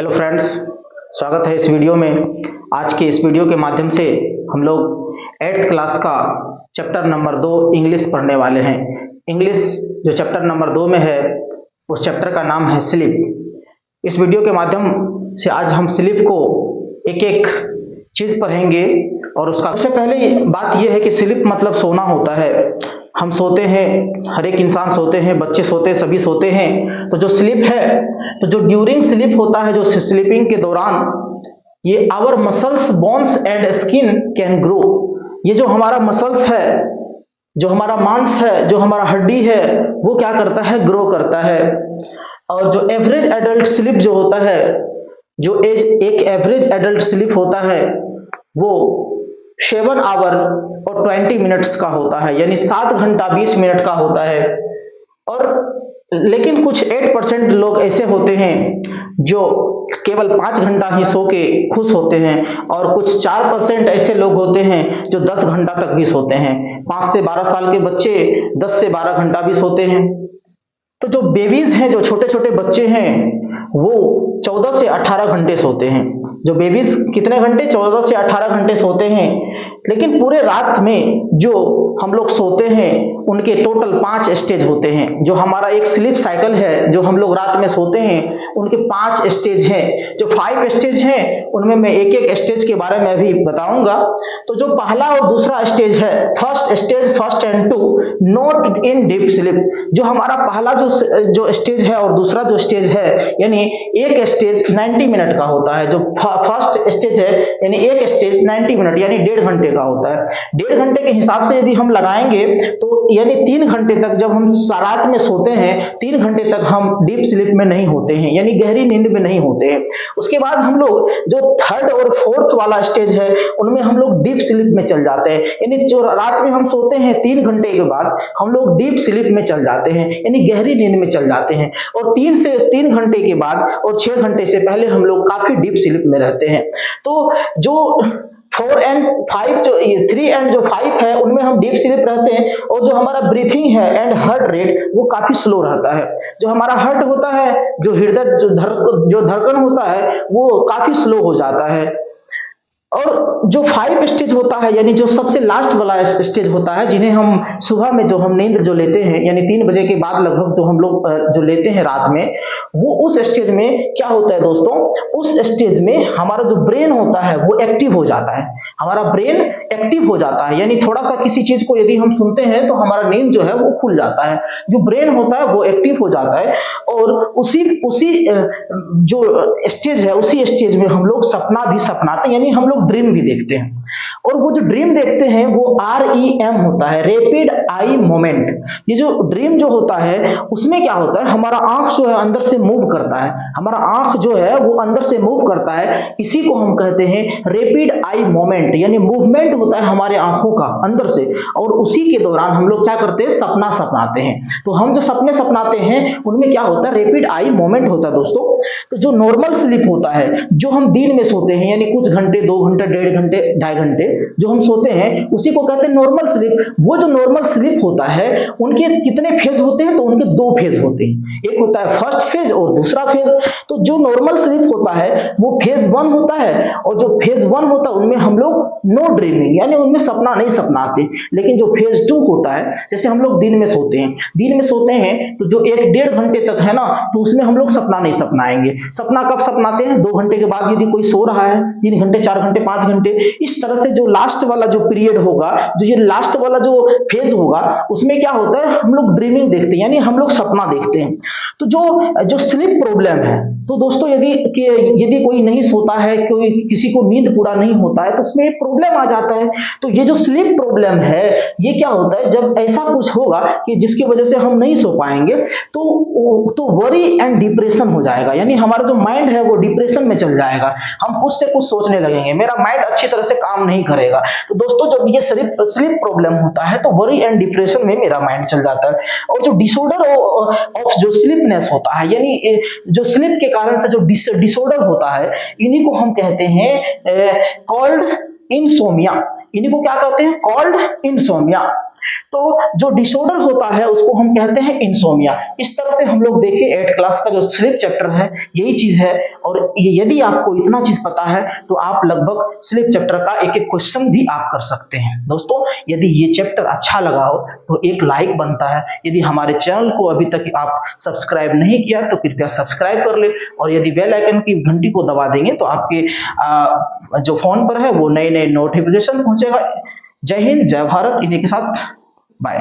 Hello friends, स्वागत है इस वीडियो में। आज के इस वीडियो के माध्यम से हम लोग 8th क्लास का चैप्टर नंबर 2 इंग्लिश पढ़ने वाले हैं। इंग्लिश जो चैप्टर नंबर 2 में है उस चैप्टर का नाम है स्लीप। इस वीडियो के माध्यम से आज हम स्लीप को एक एक चीज़ पढ़ेंगे और उसका सबसे पहले बात यह है कि स्लीप मतलब सोना होता है। हम सोते हैं, हर एक इंसान सोते हैं, बच्चे सोते हैं, सभी सोते हैं। तो जो स्लीप है, तो जो ड्यूरिंग स्लीप होता है, जो स्लीपिंग के दौरान ये our muscles bones and skin can grow. ये जो हमारा मसल्स है, जो हमारा मांस है, जो हमारा हड्डी है, वो क्या करता है, ग्रो करता है। और जो एवरेज एडल्ट स्लीप जो होता है, जो एक एवरेज एडल्ट स्लीप होता है वो 7 आवर और 20 मिनट्स का होता है, यानी 7 घंटा 20 मिनट का होता है। और लेकिन कुछ 8% लोग ऐसे होते हैं जो केवल 5 घंटा ही सो के खुश होते हैं, और कुछ 4% ऐसे लोग होते हैं जो 10 घंटा तक भी सोते हैं। 5 से 12 साल के बच्चे 10 से 12 घंटा भी सोते हैं। तो जो बेबीज हैं, जो छोटे छोटे बच्चे हैं, वो 14 से 18 घंटे सोते हैं। जो बेबीज कितने घंटे, 14 से 18 घंटे सोते हैं। लेकिन पूरे रात में जो हम लोग सोते हैं उनके टोटल 5 स्टेज होते हैं। जो हमारा एक स्लीप साइकिल है, जो हम लोग रात में सोते हैं, उनके 5 स्टेज हैं। जो 5 स्टेज हैं उनमें मैं एक एक स्टेज के बारे में अभी बताऊंगा। तो जो पहला और दूसरा स्टेज है, first stage, first and 2 not in deep sleep. जो हमारा पहला जो स्टेज है और दूसरा जो स्टेज है, यानी एक स्टेज 90 मिनट का होता है। जो फर्स्ट स्टेज है यानी एक स्टेज 90 मिनट यानी 1.5 घंटे का होता है। 1.5 घंटे के हिसाब से यदि हम लगाएंगे तो यानी 3 घंटे तक जब हम रात में सोते हैं, 3 घंटे तक हम डीप स्लीप में नहीं होते हैं, यानी गहरी नींद में नहीं होते हैं। उसके बाद हम लोग जो 3rd और 4th वाला स्टेज है उनमें हम लोग डीप स्लीप में चल जाते हैं। यानी जो रात में हम सोते हैं 3 घंटे के बाद हम लोग डीप स्लीप में चल जाते हैं, यानी गहरी नींद में चल जाते हैं। और 3 घंटे के बाद और 6 घंटे से पहले हम लोग काफी डीप स्लीप में रहते हैं। तो जो 4 एंड 5 जो 3 एंड जो 5 है उनमें हम डीप स्लीप रहते हैं। और जो हमारा ब्रीथिंग है एंड हार्ट रेट वो काफी स्लो रहता है। जो हमारा हार्ट होता है, जो हृदय जो धड़कन होता है वो काफी स्लो हो जाता है। और जो 5 स्टेज होता है, यानी जो सबसे लास्ट वाला स्टेज होता है, जिन्हें हम सुबह में जो हम नींद जो लेते हैं, यानी 3 बजे के बाद लगभग जो हम लोग जो लेते हैं रात में, वो उस स्टेज में क्या होता है दोस्तों, उस स्टेज में हमारा जो ब्रेन होता है वो एक्टिव हो जाता है। हमारा ब्रेन एक्टिव हो जाता है, यानी थोड़ा सा किसी चीज को यदि हम सुनते हैं तो हमारा नींद जो है वो खुल जाता है। जो ब्रेन होता है वो एक्टिव हो जाता है। और उसी जो स्टेज है, उसी स्टेज में हम लोग सपना भी सपनाते हैं, यानी हम लोग ड्रीम भी देखते हैं। और वो जो ड्रीम देखते हैं वो REM होता है, रैपिड आई मोमेंट। ये जो ड्रीम जो होता है उसमें क्या होता है, हमारा आंख जो है अंदर से मूव करता है। हमारा आंख जो है वो अंदर से मूव करता है। इसी को हम कहते हैं रैपिड आई मोमेंट, यानी मूवमेंट होता है हमारे आंखों का अंदर से। और उसी के दौरान हम लोग क्या करते हैं, सपना सपनाते हैं। तो हम जो सपने सपनाते हैं उनमें क्या होता है, रैपिड आई मोमेंट होता है दोस्तों। तो जो नॉर्मल स्लीप होता है, जो हम दिन में सोते हैं, यानी कुछ घंटे, 2 घंटे, 1.5 घंटे, 2.5 घंटे जो हम सोते हैं, उसी को कहते हैं नॉर्मल स्लीप। वो जो नॉर्मल स्लीप होता है उनके कितने फेज होते हैं, तो उनके 2 फेज होते हैं। एक होता है फर्स्ट फेज और दूसरा फेज। तो जो नॉर्मल स्लीप होता है वो फेज 1 होता है, और जो फेज 1 होता है उनमें हम लोग नो ड्रीमिंग, यानी उनमें सपना नहीं सपनाते। लेकिन जो फेज 2 होता है, जैसे हम लोग दिन में सोते हैं, तो जो 1-1.5 घंटे तक है ना, तो उसमें हम लोग सपना नहीं सपनाएंगे। सपना कब सपनाते हैं, 2 घंटे के बाद यदि कोई सो रहा है, 3 घंटे, 4 घंटे, 5 घंटे, इस तरह से जो लास्ट वाला जो पीरियड होगा, जो ये लास्ट वाला जो फेज होगा, उसमें क्या होता है, हम लोग ड्रीमिंग देखते हैं, यानी हम लोग सपना देखते हैं। तो जो स्लीप प्रॉब्लम है, तो दोस्तों यदि कोई नहीं सोता है, कोई किसी को नींद पूरा नहीं होता है, तो उसमें प्रॉब्लम आ जाता है। तो ये जो स्लीप प्रॉब्लम है ये क्या होता है, जब ऐसा कुछ होगा कि जिसकी वजह से हम नहीं सो पाएंगे तो वरी एंड डिप्रेशन हो जाएगा, यानी हमारा जो माइंड है वो डिप्रेशन में चल जाएगा। हम कुछ से कुछ सोचने लगेंगे, मेरा माइंड अच्छी तरह से काम नहीं करेगा। तो दोस्तों जब ये स्लीप प्रॉब्लम होता है तो वरी एंड डिप्रेशन में मेरा माइंड चल जाता है। और जो डिसऑर्डर ऑफ जो स्लीपनेस होता है, यानी जो स्लीप के कारण से जो डिसऑर्डर होता है, इन्हीं को हम कहते हैं कॉल्ड इंसोमिया। इन्हीं को क्या कहते हैं, कॉल्ड इंसोमिया। तो जो डिसऑर्डर होता है उसको हम कहते हैं इंसोमिया। इस तरह से हम लोग देखें 8th क्लास का जो स्लीप चैप्टर है यही चीज है। और यदि आपको इतना चीज पता है तो आप लगभग स्लीप चैप्टर का एक एक क्वेश्चन भी आप कर सकते हैं। दोस्तों यदि ये चैप्टर अच्छा लगा हो तो एक लाइक बनता है। यदि हमारे चैनल को अभी तक आप सब्सक्राइब नहीं किया तो कृपया सब्सक्राइब कर ले, और यदि बेल आइकन की घंटी को दबा देंगे तो आपके जो फोन पर है वो नए नए नोटिफिकेशन पहुंचेगा। जय हिंद, जय भारत, इन्हीं के साथ बाय।